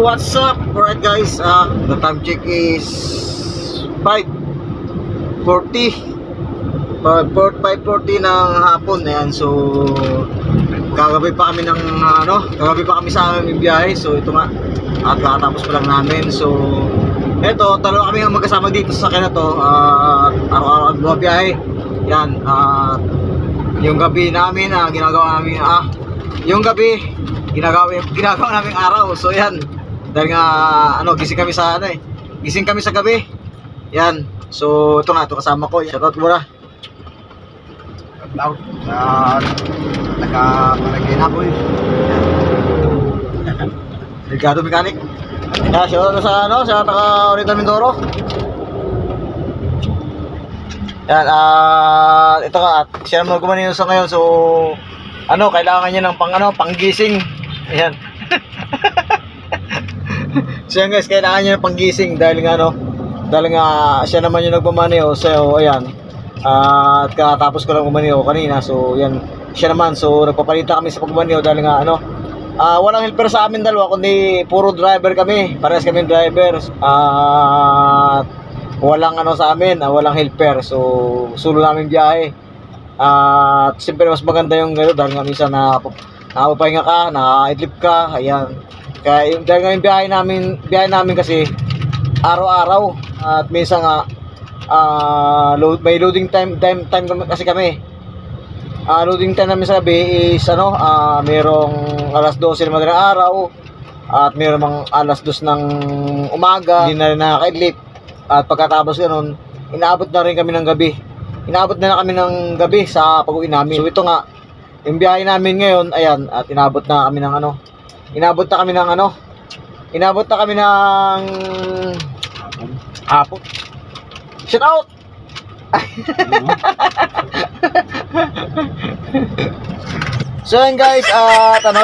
Yo, what's up? Alright guys, the time check is 5:40 5:40 ng hapon. Ayan, so kagabi pa kami sa aming biyahe. So ito nga, at kakatapos pa lang namin. So eto, dalawa kami ang magkasama dito sa sakyan na to. Araw-araw ang biyahe. Yan, yung gabi namin, ginagawa namin, yung gabi ginagawa namin araw. So yan, dahil nga gising kami sa gabi. Yan, so ito kasama ko. Shoutout muna. Shoutout sa nagka-Maragay na po eh. Delgado Mechanic. Shoutout sa taga Oriental Mindoro. Yan, ito nga, siya naman gumanin sa ngayon. So kailangan niya ng panggising. Ayan. So yan guys, kailangan niya ng panggising dahil nga siya naman yung nagmamaneho. So ayan, at katapos ko lang gumaneho kanina. So yan, siya naman. So nagpapalitan kami sa pagmaneho dahil nga walang helper sa amin dalawa, kundi puro driver kami. Parehas kami driver. At walang sa amin, walang helper. So solo namin biyahe. At siyempre mas maganda yung dahil nga minsan napapahinga ka, nakaidlip ka. Ayan, kaya dahil nga yung biyahe namin kasi araw-araw. At minsan nga may loading time kasi kami. Loading time namin sa gabi is merong alas 12 ng madaling araw at merong alas 2 ng umaga. Hindi na rin nakakaidlip. At pagkatapos ganun, inaabot na rin kami ng gabi. Inaabot na kami ng gabi sa pag-uwi namin. So ito nga, yung biyahe namin ngayon, ayan, at inabot na kami ng hapon. Shout out! So yan guys,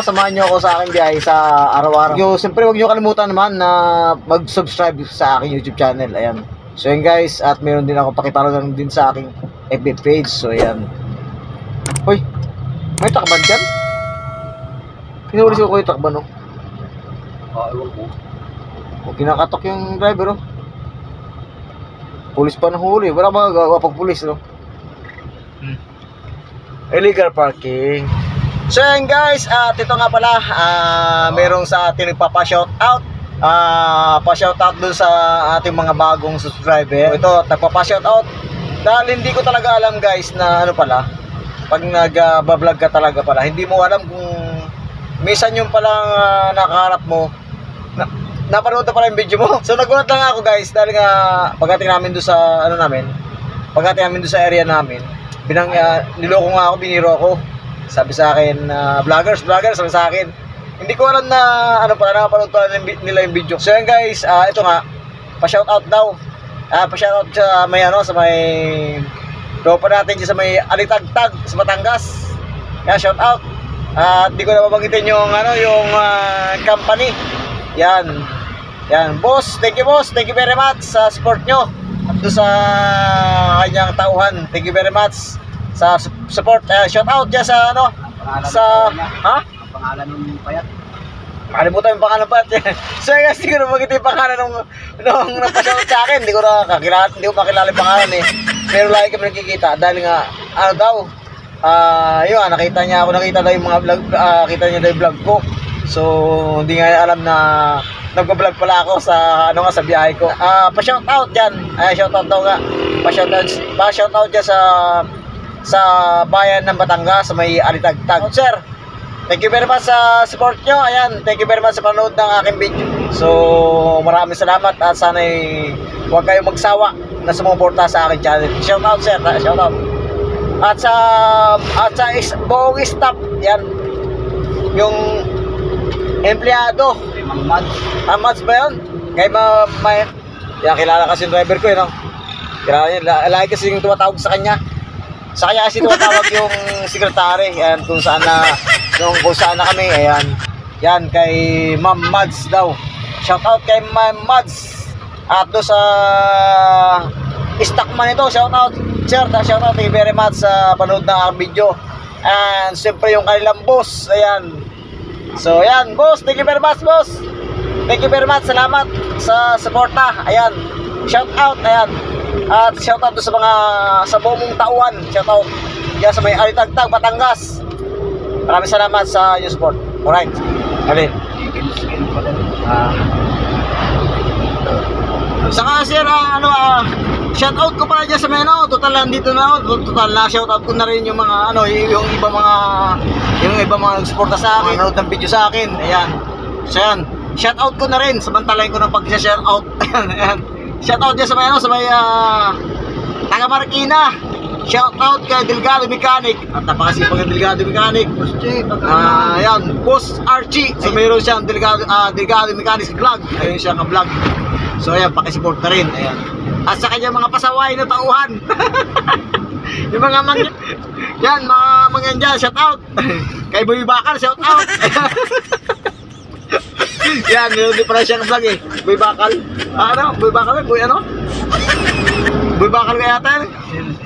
samahan nyo ako sa aking biyahe sa araw-araw. Siyempre huwag nyo kalimutan naman na mag-subscribe sa aking YouTube channel. Ayan. So yan guys, at meron din ako pakiparalan din sa aking FB page. So yan. Hoy, may takban dyan? Pinulis ko yung takban, Ewan ko. Kinakatok yung driver, Pulis pa ng huli. Wala magagawa pag pulis, Illegal parking. So yan guys, at ito nga pala, merong sa ating nagpapa-shoutout. Pa-shoutout dun sa ating mga bagong subscriber. Ito, nagpapa-shoutout dahil hindi ko talaga alam guys na pala, pag nag-vlog ka talaga pala, hindi mo alam kung minsan yung palang nakaharap mo napanood na pala yung video mo. So nagulat lang ako guys dahil nga pagdating namin doon sa area namin, niloko nga ako, biniro ako. Sabi sa akin, vloggers, sabi sa akin. Hindi ko alam na nakapanood pala nila yung video. So yan guys, ito nga, pa-shoutout daw. Pa-shoutout sa may sa may tropa natin dyan sa may Alitagtag sa Batangas. Yan, shoutout. Hindi ko na babanggitin yung company. Yan, boss, thank you very much sa support nyo doon sa kanyang tauhan. Thank you very much sa support. Shoutout dyan sa Ang pangalan ng payat. Makalimutan yung pangalan pa. So guys, hindi ko na magiging yung pangalan nung nagpa-shoutout sa akin. Hindi ko makilala yung pangalan Pero lagi kami nagkikita dahil nga nakita daw yung mga vlog, kita niya daw yung vlog ko. So hindi nga alam na nagba-vlog pala ako sa sa biyahe ko. Pa-shoutout diyan. Shoutout daw nga. Pa-shoutout diyan sa bayan ng Batangas sa may Alitagtag. Sir, thank you very much sa support nyo. Ayan, thank you very much sa panonood ng aking video. So maraming salamat at sana huwag kayong magsawa na sumuporta sa aking channel. Shoutout sir, shoutout. At sa buong staff, yan, yung empleyado, Mads ba yun? Kay kilala kasi yung driver ko kilala niya, lagi kasi yung tumatawag sa kanya. Sa kanya kasi tumatawag yung secretary. Ayan, kung saan na kami. Ayan, yan kay Ma'am Mads daw. Shoutout kay Ma'am Mads. At doon sa stockman ito, shoutout sir, shoutout, thank you very much sa panood ng aking video. And siyempre yung kanilang boss, ayan. So ayan boss, thank you very much boss. Thank you very much. Salamat sa suporta. Ayan. Shout out. Ayan. At shout out sa mga sa buong tauhan. Shout out. Diyan sa may Alitagtag, Batangas. Maraming salamat sa inyong support. Alright. Alin. Saka sir, shout out ko pala dyan sa mga total nandito na ako. Total na shout out ko na rin yung mga yung iba mga nagsuporta sa akin, nanood ng video sa akin. Ayan. So yan, shout out ko na rin. Samantalahin ko ng pag-shout out. Ayan. Shout out dyan sa mga sa may taga Marikina. Shout out kay Delgado Mechanic. At napakasipag ng Delgado Mechanic. Ayan, Boss Archie. So mayroon siyang Delgado Mechanic vlog. Ayun siya nga vlog. So ayan, pakisupport na rin. Ayan. At sa kanya mga pasaway na tauhan. Yung mga yan, mga mangyan dyan, shout out. Kay Boy Bakal, shout out. Yan, hindi pala siyang vlog eh. Boy Bakal. Boy Bakal, Boy ano? Boy Bakal kaya tayo?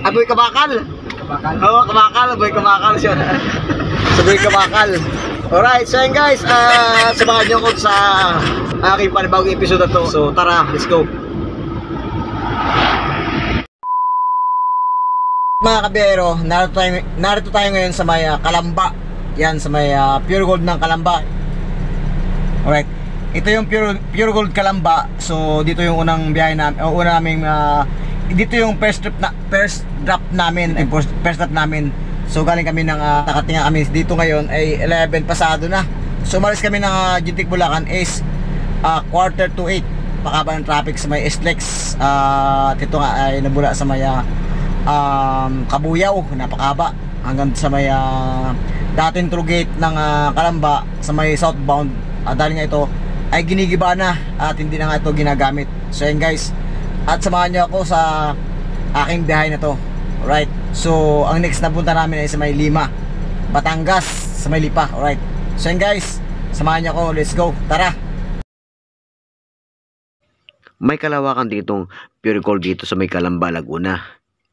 Boy Kabakal. Oo, Kabakal, Boy Kabakal siya. So Boy Kabakal. Alright, so yun guys, samahan niyo ko sa aking panibagong episode na to. So tara, let's go. Mga kabiyero, narito tayo ngayon sa may Kalamba. Yan, sa may Pure Gold ng Kalamba. Alright, ito yung Pure Gold Kalamba. So dito yung unang biyahe namin, dito yung first drop namin. So galing kami ng nakatinga kami dito ngayon ay 11 pasado na. So umalis kami ng Gintik Bulacan is 7:45. Pakaba ng traffic sa may SLEX. At ito nga ay nabula sa may Kabuyaw, napakaba hanggang sa may dating through gate ng Kalamba sa may southbound. Dahil nga ito ay ginigiba na at hindi na nga ito ginagamit. So yan guys, at samahan nyo ako sa aking biyahe na to. Alright, so ang next na punta namin ay sa may Lima, Batangas, sa may Lipa. Alright, so yan guys, samahan nyo ako, let's go, tara. May kalawakan ditong Pure Gold dito sa may Kalamba, Laguna.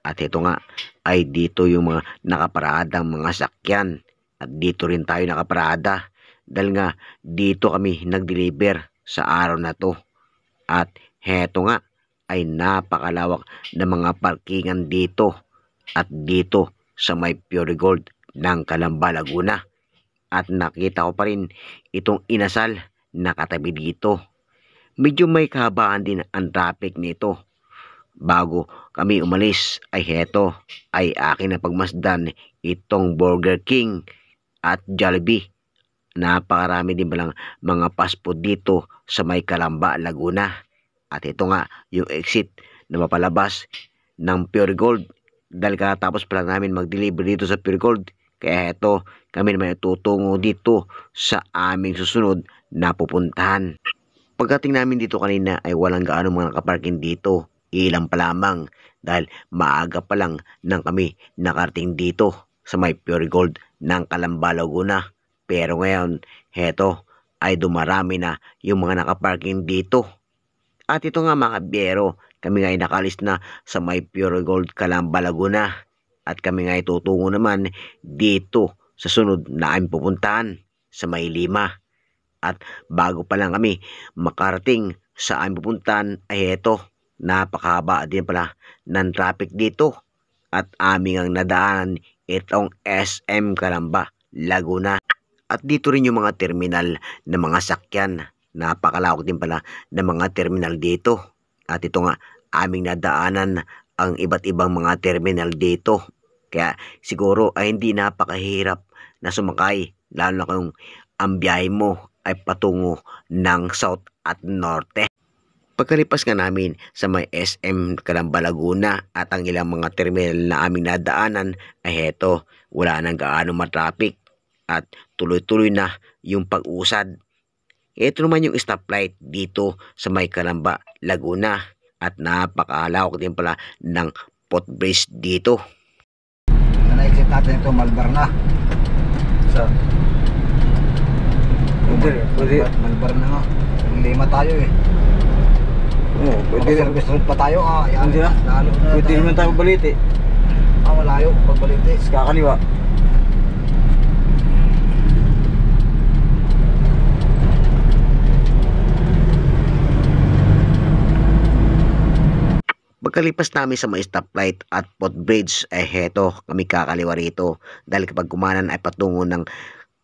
At ito nga ay dito yung mga nakaparadang mga sakyan. At dito rin tayo nakaparada. Dahil nga dito kami nag-deliver sa araw na to. At heto nga ay napakalawak na mga parkingan dito. At dito sa may Pure Gold ng Kalamba, Laguna. At nakita ko pa rin itong inasal na katabi dito. Medyo may kahabaan din ang traffic nito. Bago kami umalis ay heto ay akin na pagmasdan itong Burger King at Jollibee. Napakarami din palang mga fast food dito sa may Kalamba, Laguna. At ito nga yung exit na mapalabas ng Pure Gold. Dahil katapos pala namin mag-deliver dito sa Pure Gold. Kaya heto kami naman tutungo dito sa aming susunod na pupuntahan. Pagdating namin dito kanina ay walang gaano mga nakaparking dito. Ilang pa lamang dahil maaga pa lang nang kami nakarating dito sa may Pure Gold ng Kalamba, Laguna. Pero ngayon, heto ay dumarami na yung mga nakaparking dito. At ito nga mga kabiyero, kami nga ay nakalis na sa may Pure Gold Kalamba, Laguna. At kami nga ay tutungo naman dito sa sunod na aming pupuntahan sa may Lima. At bago pa lang kami makarating sa aming pupuntahan ay heto, napakahaba din pala ng traffic dito. At aming ang nadaanan itong SM Kalamba, Laguna. At dito rin yung mga terminal na mga sakyan. Napakalawak din pala ng mga terminal dito. At ito nga aming nadaanan ang iba't ibang mga terminal dito. Kaya siguro ay hindi napakahirap na sumakay. Lalo na kung ang biyahe mo ay patungo ng South at Norte. Pagkalipas nga namin sa may SM Kalamba, Laguna at ang ilang mga terminal na aming nadaanan ay heto, wala nang gaano matraffic at tuloy-tuloy na yung pag-usad. Ito naman yung stoplight dito sa may Kalamba, Laguna at napakalawak din pala ng footbridge dito. Na-exit natin ito, Malbar na. So, pwede. Malbar na nga. Lima tayo eh. Oo, pwede rin. Gusto pa tayo yan. Hindi na. Lalo na Pwede naman tayo mabalit eh. Malayo, pagbalit eh. Kakaliwa. Pagkalipas namin sa may stoplight at footbridge ay heto kami kakaliwa rito dahil kapag kumanan ay patungo ng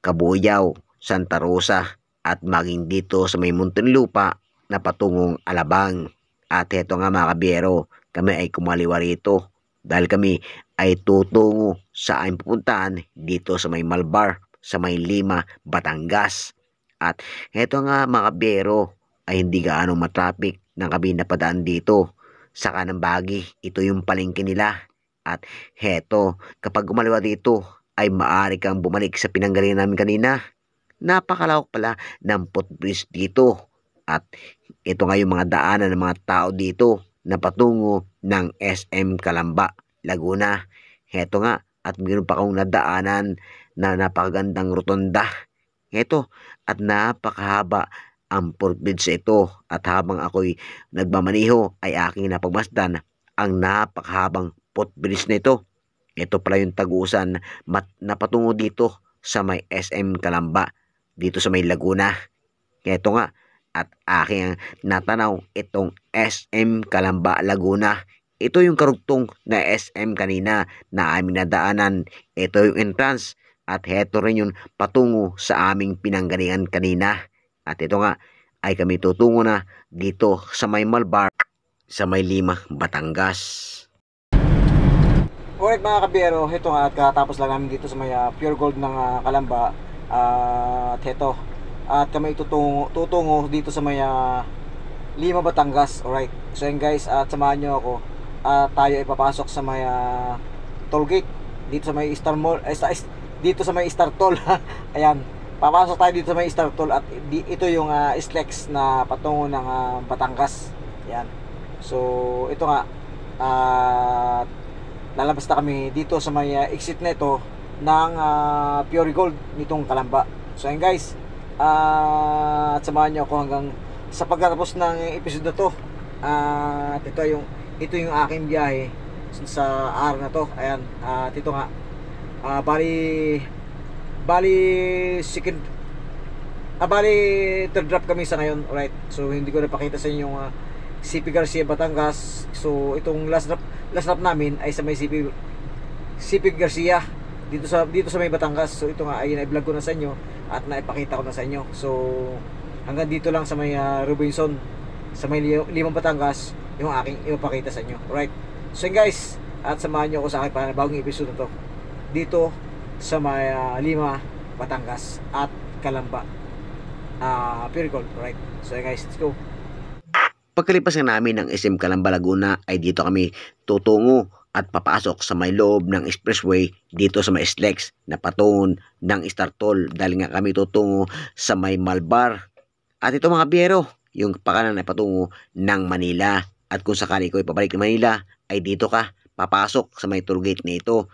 Kabuyaw, Santa Rosa at maging dito sa may Muntinlupa na patungong Alabang. At heto nga mga kabiyero, kami ay kumaliwa rito dahil kami ay tutungo sa aming pupuntahan dito sa may Malbar, sa may Lima, Batangas. At heto nga mga kabiyero ay hindi gaano matraffic nang kami napadaan dito sa kanang bagi. Ito yung palengke nila. At heto, kapag kumaliwa dito ay maaari kang bumalik sa pinanggalingan namin kanina. Napakalawak pala ng footbridge dito. At ito nga yung mga daanan ng mga tao dito na patungo ng SM Calamba, Laguna. Heto nga, at mayroon pa akong nadaanan na napakagandang rotonda. Heto, at napakahaba ang footbridge ito. At habang ako'y nagmamaniho ay aking napagmasdan ang napakahabang footbridge nito. Ito pala yung tagusan na patungo dito sa may SM Calamba, dito sa may Laguna. Ito nga, at aking natanaw itong SM Calamba, Laguna. Ito yung karugtong na SM kanina na aming nadaanan. Ito yung entrance at heto rin yung patungo sa aming pinanggalingan kanina. At ito nga ay kami tutungo na dito sa may Malbar, sa may Lima, Batangas. Alright mga kabiyero, ito nga at katapos lang namin dito sa may Pure Gold ng Calamba. At heto, at kami tutungo dito sa may Lima, Batangas. Alright, so yun guys, at samahan nyo ako. Tayo ay papasok sa may toll gate dito sa may Star Mall, dito sa may Star Toll. Ayan, papasok tayo dito sa may Star Toll. At ito yung SLEX na patungo ng Batangas. Ayan, so ito nga, lalabas na kami dito sa may exit na ito ng Pure Gold nitong Calamba. So yun guys, at samahan nyo ako hanggang sa pagkatapos ng episode na to. At ito yung aking biyahe sa araw na to. Ayan, at ito nga, bali third drop kami sa ngayon. Alright, so hindi ko napakita sa inyo yung CP Garcia, Batangas. So itong last drop namin ay sa may CP Garcia dito sa may Batangas. So ito nga ay na-vlog ko na sa inyo at naipakita ko na sa inyo. So hanggang dito lang sa may Robinson, sa may Limang Batangas, yung aking ipapakita sa inyo. Alright, so yun guys, at samahan nyo ako sa aking panibagong episode na to dito sa may Lima, Batangas at Calamba, Pure Gold. Alright, so yun guys, let's go. Pagkalipas nga namin ng SM Calamba, Laguna ay dito kami tutungo at papasok sa may loob ng expressway dito sa may SLEX na patungo ng Star Toll dahil nga kami tutungo sa may Malbar. At ito mga biyero, yung pakanan ay patungo ng Manila. At kung sakali ko ipabalik ng Manila ay dito ka papasok sa may toll gate na ito.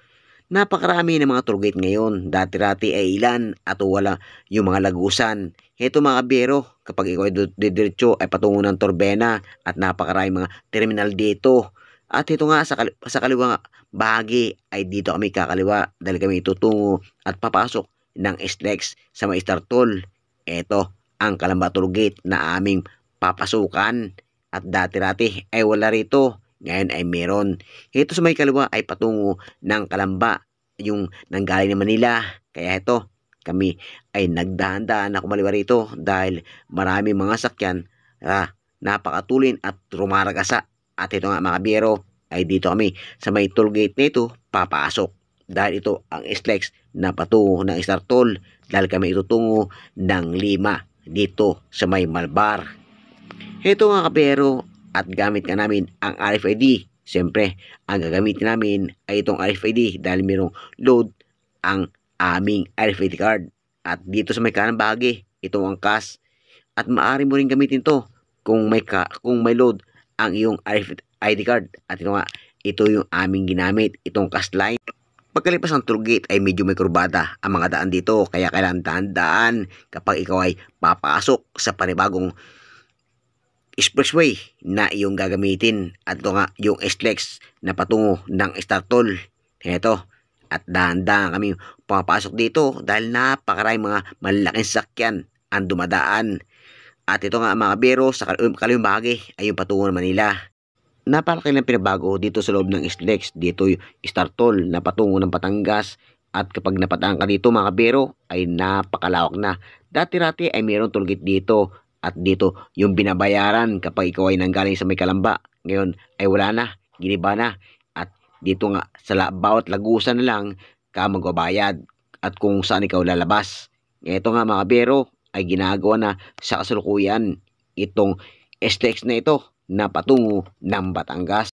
Napakarami ng mga toll gate ngayon. Dati-rati ay ilan at wala yung mga lagusan. Ito mga biyero, kapag ikaw ay didiretso ay patungo ng Torbena at napakarami mga terminal dito. At ito nga sa kaliwang bahagi ay dito kami kakaliwa dahil kami tutungo at papasok ng SLEX sa may Star Toll. Ito ang Calamba Toll Gate na aming papasukan. At dati-rati ay wala rito, ngayon ay meron. Ito sa may kaliwa ay patungo ng Calamba, yung nanggaling ng Manila. Kaya ito, kami ay nagdahan-dahan na kumaliwa rito dahil marami mga sakyan napakatulin at rumaragasa. At ito nga mga biyero, ay dito kami sa may toll gate nito papasok. Dahil ito ang SLEX na patungo ng Star Toll dahil kami itutungo ng Lima dito sa may Malbar. Ito nga kabiyero, at gamit ka namin ang RFID. Siyempre, ang gagamitin namin ay itong RFID dahil mayroong load ang aming RFID card. At dito sa may kanang bahagi, ito ang cash. At maaari mo rin gamitin to kung may load ang iyong RFID card. At ito nga, ito yung aming ginamit, itong cash line. Pagkalipas ng toll gate ay medyo may kurbada ang mga daan dito. Kaya kailangan dahan-dahan kapag ikaw ay papasok sa panibagong expressway na iyong gagamitin. At ito nga yung SLEX na patungo ng Star Toll. Ito, at dahan-dahan kami pumapasok dito dahil napakaraming mga malaking sakyan ang dumadaan. At ito nga mga biyero, sa kaliwang bahagi ay yung patungo ng Manila. Napakalaki ng pinabago dito sa loob ng SLEX. Dito yung Startol na patungo ng Batangas. At kapag napataan ka dito mga kabero ay napakalawak na. Dati-rati ay mayroong tollgate dito. At dito yung binabayaran kapag ikaw ay nanggaling sa may Kalamba. Ngayon ay wala na. Giniba na. At dito nga sa bawat lagusan na lang ka magbabayad. At kung saan ikaw lalabas. Ito nga mga kabero ay ginagawa na sa kasalukuyan itong SLEX na ito na patungo ng Batangas.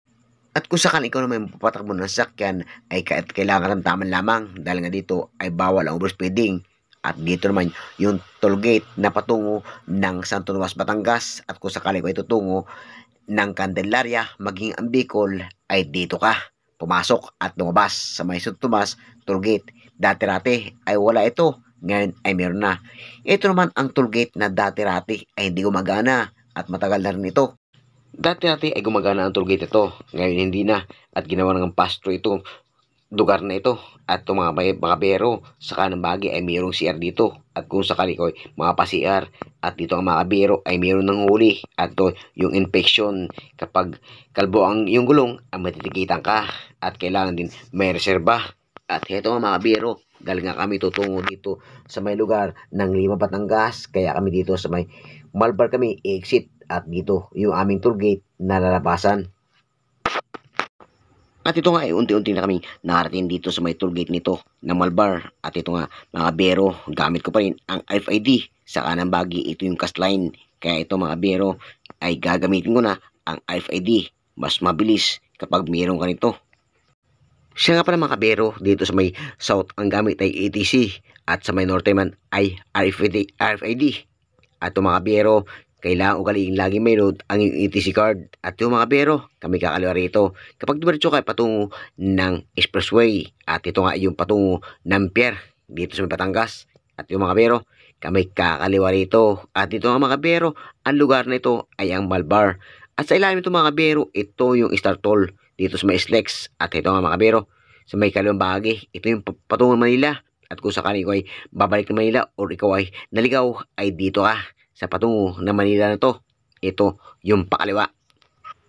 At kung sakali ikaw naman papatakbo ng sasakyan ay kailangan tamtaman lamang dahil nga dito ay bawal ang overspeeding. At dito naman yung tollgate na patungo ng Santo Tomas, Batangas. At kung sakali ko ito tungo ng Candelaria maging ang Bicol ay dito ka pumasok at lumabas sa may Santo Tomas tollgate. Dati-rati ay wala ito, ngayon ay meron na. Ito naman ang tollgate na dati-rati ay hindi gumagana at matagal na rin ito. Dati-dati ay gumagana ang tollgate ito, ngayon hindi na at ginawa ng pastro itong lugar na ito. At itong mga bero sa kanang bagi ay mayroong CR dito. At kung sakali ko mga pa-CR at dito ang mga bero ay mayroon ng huli. At ito yung inspection kapag kalbo ang yung gulong ay matitikitan ka at kailangan din may reserba. At ito ang mga bero dahil nga kami tutungo dito sa may lugar ng Lima, Batangas. Kaya kami dito sa may Malbar kami exit. At dito yung aming tollgate na lalabasan. At ito nga ay unti-unti na kami nakarating dito sa may tollgate nito na Malbar. At ito nga mga bero, gamit ko pa rin ang RFID sa kanang bagi. Ito yung cast line. Kaya ito mga bero ay gagamitin ko na ang RFID. Mas mabilis kapag mayroon ka nito. Siya nga pala mga bero, dito sa may south ang gamit ay ATC. At sa may norte man ay RFID. At ito mga bero, kailangan ugaling lagi may load ang ETC card. At yung mga bero, kami kakaliwa rito. Kapag diretso kayo patungo ng expressway. At ito nga yung patungo ng Pier dito sa Batangas. At yung mga bero, kami kakaliwa rito. At ito nga mga bero, ang lugar na ito ay ang Malbar. At sa ilalim ito mga bero, ito yung Startol dito sa may SLEX. At ito nga mga bero, sa may kaliwang bahagi, ito yung patungo ng Manila. At kung sakali ko ay babalik ng Manila or ikaw ay naligaw, ay dito ka sa patungo ng Manila na to. Ito yung pakaliwa.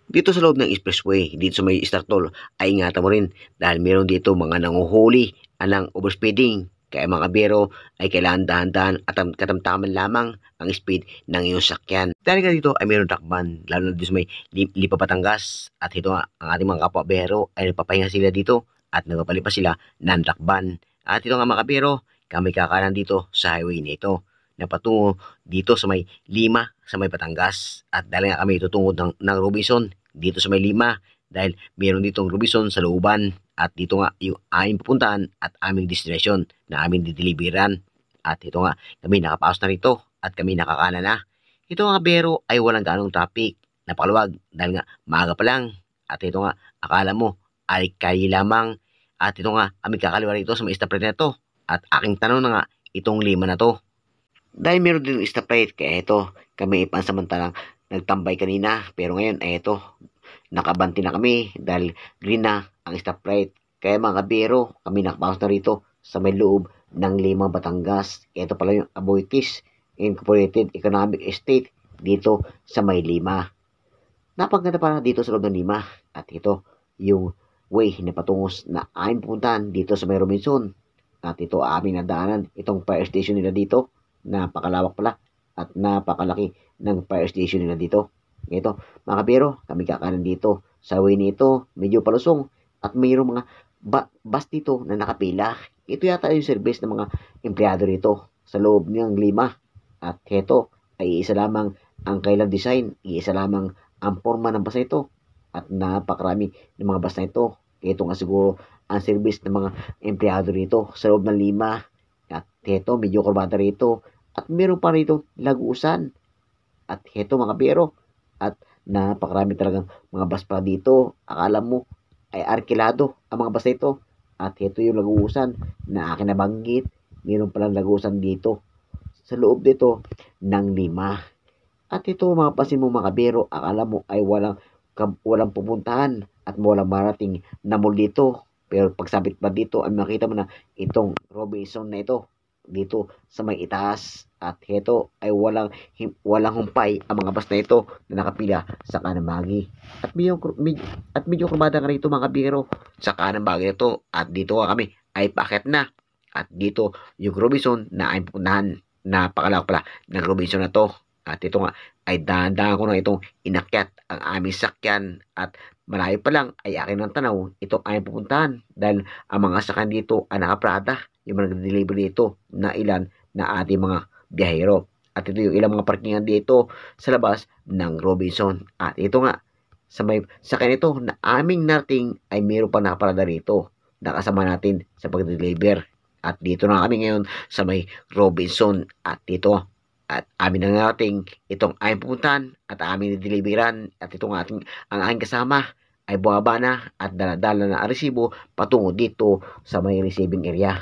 Dito sa loob ng expressway, dito sa may Startol, ay ingatan mo rin dahil meron dito mga nanguhuli ng overspeeding. Kaya mga bero ay kailangan dahan-dahan at katamtaman lamang ang speed ng iyong sakyan. Dahil nga dito ay meron takban, lalo na dito sa may Lipa, Batangas. At ito nga, ang ating mga kapwa bero ay nagpapahinga sila dito at nagpapalipas sila ng takban. At ito nga mga bero, kami kakanan dito sa highway nito na patungo dito sa may Lima, sa may Batangas. At dahil nga kami tutungod ng Robinson dito sa may Lima dahil meron ditong Robinson sa looban. At dito nga yung aming pupuntahan at aming destination na aming dideliveran. At ito nga kami nakapasok na rito at kami nakakana na. Ito nga bero ay walang ganong traffic, napakaluwag dahil nga maaga pa lang. At ito nga akala mo ay kaya lamang. At ito nga kami kakaliwa rito sa may stoplight na to. At aking tanong na nga itong Lima na to. Dahil meron din stoplight, kaya ito, kami pansamantalang nagtambay kanina. Pero ngayon, ay ito, nakabanti na kami dahil green na ang stoplight. Kaya mga bero, kami nakapasok na rito sa may loob ng Lima, Batangas. Ito pala yung Aboitiz Incorporated Economic Estate dito sa may Lima. Napaganda pa dito sa loob ng Lima. At ito, yung way na patungos na aming pupuntahan dito sa may Robinson. At ito aming nadaanan, itong fire station nila dito. Napakalawak pala at napakalaki ng fire station nila dito. Ito, mga kabero, kami kakanan dito. Sa way nito, medyo palusong at mayroong mga bus dito na nakapila. Ito yata yung service ng mga empleyado rito sa loob ng Lima. At ito ay isa lamang ang kailang design, isa lamang ang forma ng bus na ito. At napakarami ng mga bus na ito. Ito nga siguro ang service ng mga empleyado rito sa loob ng Lima. At ito, medyo kurbada rito. At meron pa rito lagusan. At ito mga bero. At napakarami talagang mga bus pa dito. Akala mo ay arkilado ang mga bus ito. At ito yung lagusan na akin nabanggit. Meron palang lagusan dito sa loob dito ng Lima. At ito mga pasin mo mga bero. Akala mo ay walang pupuntahan at walang marating na mall dito. Pero pagsabit pa dito ay makita mo na itong Robinson na ito dito sa may itaas. At heto ay walang humpay ang mga bus na ito na nakapila sa kanang bahagi. At medyo kurbada nga rito mga kabiro sa kanang bahagi ito. At dito nga kami ay paakyat na. At dito yung Robinson na ay pupuntahan. Napakalawak pala ng Robinson na to. At ito nga ay dahan-dahan ko na itong inakyat ang aming sakyan. At malayo pa lang ay akin ng tanaw itong aming pupuntahan. Dahil ang mga sakyan dito ay nakaprada. Yung mga deliver dito na ilan na ating mga biyahero. At ito yung ilang mga parkingan dito sa labas ng Robinson. At ito nga, sa may sakyan ito na aming narating ay mayroon pa nakaparada rito. Nakasama natin sa pag-deliver. At dito na kami ngayon sa may Robinson. At dito, at amin na narating itong aming pupuntahan at aming deliveran. At ito nga ang aking kasama ay bumaba na at daladala na ang resibo patungo dito sa may receiving area.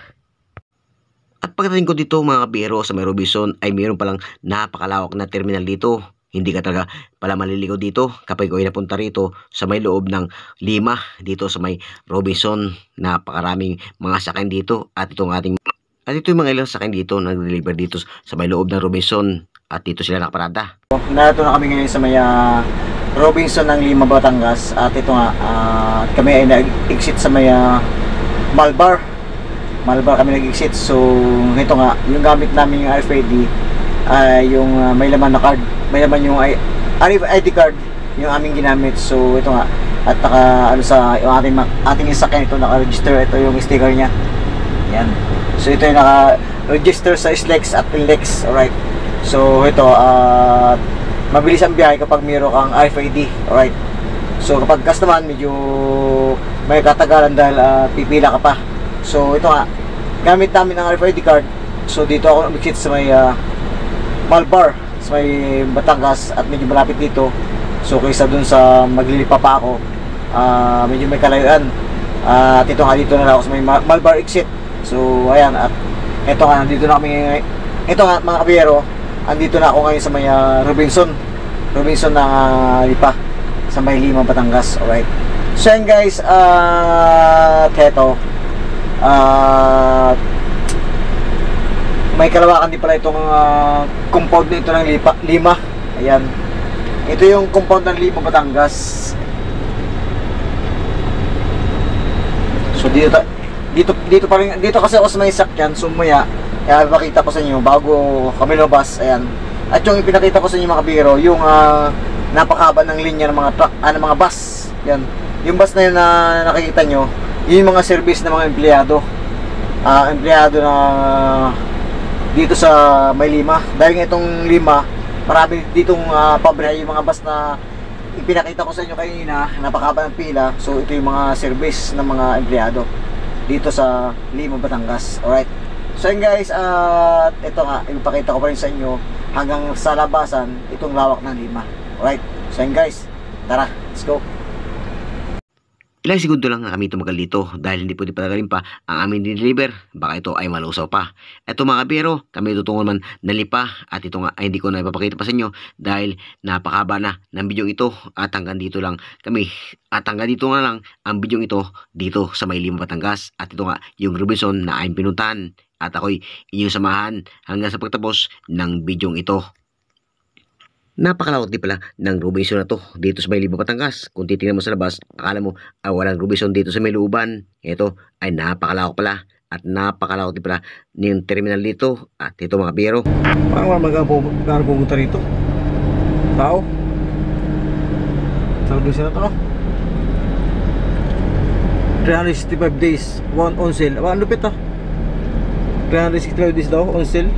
At pagdating ko dito mga kabiro sa may Robinson ay mayroon palang napakalawak na terminal dito. Hindi ka talaga pala maliligaw dito kapag ikaw ay napunta rito sa may loob ng Lima dito sa may Robinson. Napakaraming mga sakyan dito at ito yung mga ilang sakyan dito na nag-deliver dito sa may loob ng Robinson at dito sila nakaparada. Narito na kami ngayon sa may Robinson ng Lima, Batangas. At ito nga, kami ay nag-exit sa may Malbar kami nag-exit. So ito nga, yung gamit namin yung RFID ay yung may laman na card, may laman yung RFID card yung aming ginamit. So ito nga, at ano sa yung ating sakyan ito naka-register, ito yung sticker niya. Yan. So ito yung naka-register sa SLEX at PINLEX. Alright. So ito, mabilis ang biyahe kapag mayroon kang RFID. Alright. So kapag gas naman, medyo may katagalan dahil pipila ka pa. So ito nga, gamit namin ang RFID card. So dito ako nag-exit sa may Malbar, sa may Batangas, at medyo malapit dito. So kaysa dun sa maglilipa pa ako, medyo may kalayuan. At ito nga, dito na lang ako sa may Malbar exit. So ayan, at ito nga, nandito na kami. Ito nga mga kabiyero, andito na ako ngayon sa may Robinson na lipa sa may Lima, Batangas. Alright. So yan guys, eto, may kalawakan din pala itong compound nito ng Lima. Ayan, ito yung compound ng Lima, Batangas. So dito pa rin, dito kasi ako sa may sakyan. So maya ipakita ko sa inyo bago kami lumabas. Ayan, at yung ipinakita ko sa inyo mga kabiro, yung napakahaba ng linya ng mga truck, ng mga bus. Yan, yung bus na yun na nakikita nyo, yun yung mga service ng mga empleyado na dito sa may Lima. Dahil nga itong Lima, marami ditong pabrika, yung mga bus na ipinakita ko sa inyo kanina, napakahaba ng pila. So ito yung mga service ng mga empleyado dito sa Lima, Batangas. Alright. So yun guys, ito nga, ipakita ko pa rin sa inyo hanggang sa labasan itong lawak ng Lima. Alright. So yun guys, tara, let's go. Ilang segundo lang nga kami tumagal dito dahil hindi pwede patagalin pa ang aming deliver. Baka ito ay malusaw pa. Ito mga kabiro, kami tutungo naman nalipa at ito nga ay hindi ko na ipapakita pa sa inyo dahil napakaba na ng video ito at hanggang dito lang kami. At hanggang dito nga lang ang video ito dito sa may Lima, Batangas. At ito nga yung Robinson na aming pinuntahan at ako'y inyong samahan hanggang sa pagtapos ng video ito. Napakalawak din pala ng Robinson na to dito sa may Lima, Batangas. Kung titingnan mo sa labas, akala mo walang Robinson dito sa may looban. Ito ay napakalawak pala at napakalawak din pala ng terminal dito. At ito mga biyero, Parang magkano pumunta rito? Tao? Sa Robinson na to, no? 365 days, one on sale. Ang lupit, 365 days daw on sale.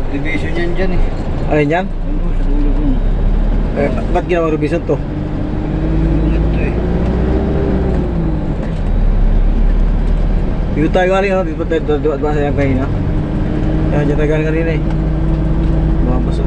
Division yan dyan eh. Alin yan? Ano sa dulo dun? Ba't ginawa Robinson to? Ito eh. Dito tayo galing, ano? Dito tayo ba sa yung kanina? Yan, dyan tayo galing kanina eh. Lumabas,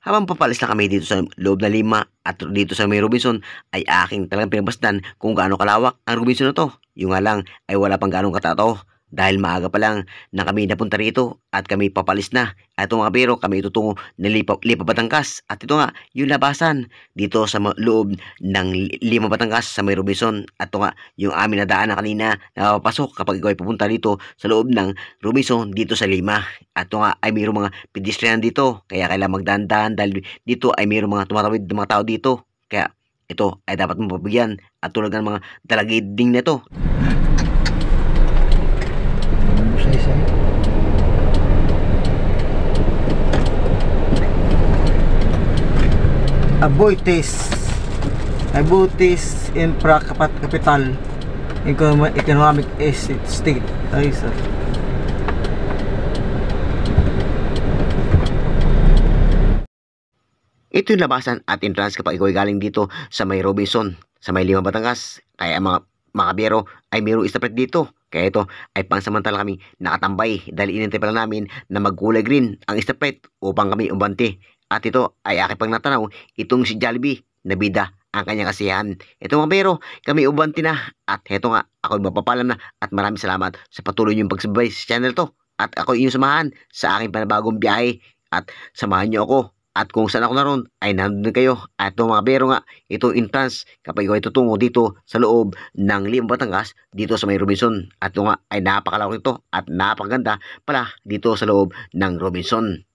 habang papalis na kami dito sa loob na Lima at dito sa may Robinson ay aking talagang pinabasdan kung gaano kalawak ang Robinson na to. Yung nga lang ay wala pang gaanong katato dahil maaga pa lang na kami napunta rito at kami papalis na. At ito mga biro, kami itutungo ng Lipa Batangas. At ito nga, yung labasan dito sa loob ng Lima Batangas sa may Robinson. At ito nga, yung amin na daanan kanina na papasok kapag ikaw ay pupunta dito sa loob ng Robinson dito sa Lima. At ito nga ay mayroong mga pedestrian dito. Kaya kailangan magdahan-dahan dahil dito ay mayroong mga tumatawid ng mga tao dito. Kaya ito ay dapat mapabigyan at tulad ng mga dalagiding na ito. Abutis Infra Capital Economic State. Ay, sir. Ito yung labasan at entrance kapag ikaw ay galing dito sa may Robinson, sa may Lima Batangas. Kaya mga biyero ay mayroong istapret dito. Kaya ito ay pansamantala kami nakatambay dahil inintay pa lang namin na magkulay green ang istapret upang kami umbante. At ito ay aking pang natanaw, itong si Jollibee na bida ang kanyang kasiyahan. Ito mga biyero, kami umbante na. At heto nga, ako mapapalam na at maraming salamat sa patuloy niyong pagsubay sa channel to. At ako inyong samahan sa aking panabagong biyahe. At samahan niyo ako. At kung saan ako naroon ay nandun kayo. At itong mga bero nga, itong entrance kapag ikaw ay tutungo dito sa loob ng Lima Batangas dito sa may Robinson. At ito nga ay napakalawak nito at napakaganda pala dito sa loob ng Robinson.